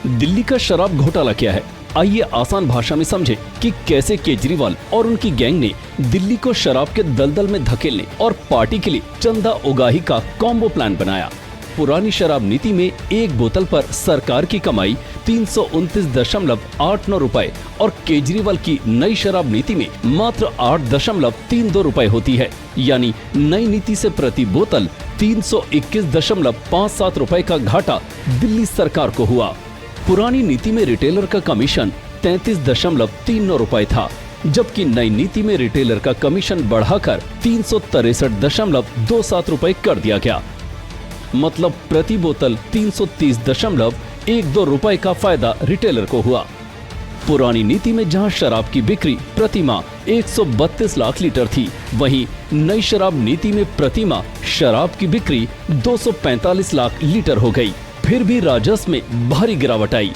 दिल्ली का शराब घोटाला क्या है? आइए आसान भाषा में समझें कि कैसे केजरीवाल और उनकी गैंग ने दिल्ली को शराब के दलदल में धकेलने और पार्टी के लिए चंदा उगाही का कॉम्बो प्लान बनाया। पुरानी शराब नीति में एक बोतल पर सरकार की कमाई 329.89 रुपए और केजरीवाल की नई शराब नीति में मात्र 8.32 रुपए होती है। यानी नई नीति से प्रति बोतल 321.57 रुपए का घाटा दिल्ली सरकार को हुआ। पुरानी नीति में रिटेलर का कमीशन 33.39 रुपए था, जबकि नई नीति में रिटेलर का कमीशन बढ़ाकर 363.27 रुपए कर दिया गया। मतलब प्रति बोतल 330.12 रुपए का फायदा रिटेलर को हुआ। पुरानी नीति में जहां शराब की बिक्री प्रति माह 132 लाख लीटर थी, वहीं नई शराब नीति में प्रति माह शराब की बिक्री 245 लाख लीटर हो गई। फिर भी राजस्व में भारी गिरावट आई।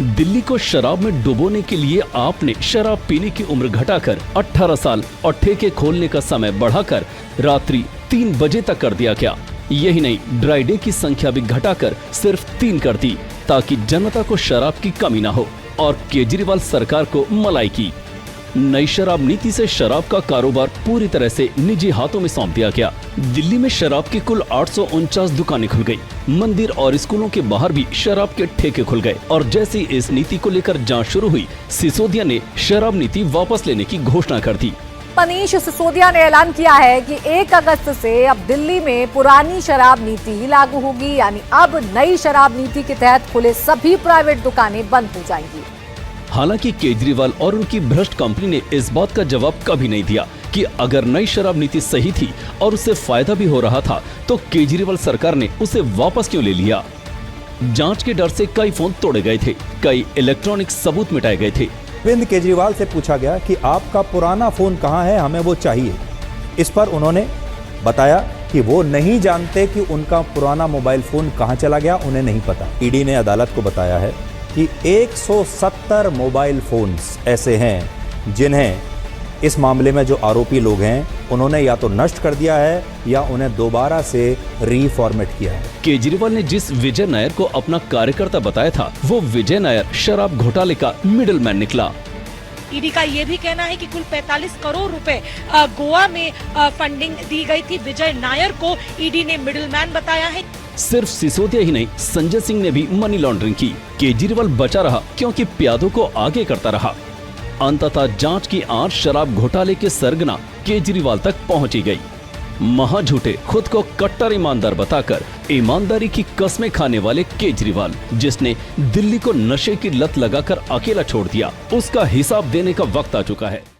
दिल्ली को शराब में डुबोने के लिए आपने शराब पीने की उम्र घटाकर 18 साल और ठेके खोलने का समय बढ़ाकर रात्रि 3 बजे तक कर दिया गया। यही नहीं, ड्राई डे की संख्या भी घटाकर सिर्फ 3 कर दी, ताकि जनता को शराब की कमी न हो और केजरीवाल सरकार को मलाई की। नई शराब नीति से शराब का कारोबार पूरी तरह से निजी हाथों में सौंप दिया गया। दिल्ली में शराब की कुल 849 दुकानें खुल गई। मंदिर और स्कूलों के बाहर भी शराब के ठेके खुल गए और जैसे ही इस नीति को लेकर जांच शुरू हुई, सिसोदिया ने शराब नीति वापस लेने की घोषणा कर दी। मनीष सिसोदिया ने ऐलान किया है कि 1 अगस्त से अब दिल्ली में पुरानी शराब नीति लागू होगी, यानी अब नई शराब नीति के तहत खुले सभी प्राइवेट दुकानें बंद हो जाएंगी। हालांकि केजरीवाल और उनकी भ्रष्ट कंपनी ने इस बात का जवाब कभी नहीं दिया कि अगर नई शराब नीति सही थी और उससे फायदा भी हो रहा था, तो केजरीवाल सरकार ने उसे वापस क्यों ले लिया। जांच के डर से कई फोन तोड़े गए थे, कई इलेक्ट्रॉनिक सबूत मिटाए गए थे। अरविंद केजरीवाल से पूछा गया कि आपका पुराना फोन कहां है, हमें वो चाहिए। इस पर उन्होंने बताया कि वो नहीं जानते कि उनका पुराना मोबाइल फोन कहां चला गया, उन्हें नहीं पता। ईडी ने अदालत को बताया है कि 170 मोबाइल फोन्स ऐसे हैं जिन्हें इस मामले में जो आरोपी लोग हैं उन्होंने या तो नष्ट कर दिया है या उन्हें दोबारा से रीफॉर्मेट किया है। केजरीवाल ने जिस विजय नायर को अपना कार्यकर्ता बताया था, वो विजय नायर शराब घोटाले का मिडिलमैन निकला। ईडी का ये भी कहना है कि कुल 45 करोड़ रुपए गोवा में फंडिंग दी गई थी। विजय नायर को ईडी ने मिडिलमैन बताया है। सिर्फ सिसोदिया ही नहीं, संजय सिंह ने भी मनी लॉन्ड्रिंग की। केजरीवाल बचा रहा क्योंकि प्यादों को आगे करता रहा। अंततः जांच की आंच शराब घोटाले के सरगना केजरीवाल तक पहुंची गई। महाझूठे, खुद को कट्टर ईमानदार बताकर ईमानदारी की कस्में खाने वाले केजरीवाल, जिसने दिल्ली को नशे की लत लगाकर अकेला छोड़ दिया, उसका हिसाब देने का वक्त आ चुका है।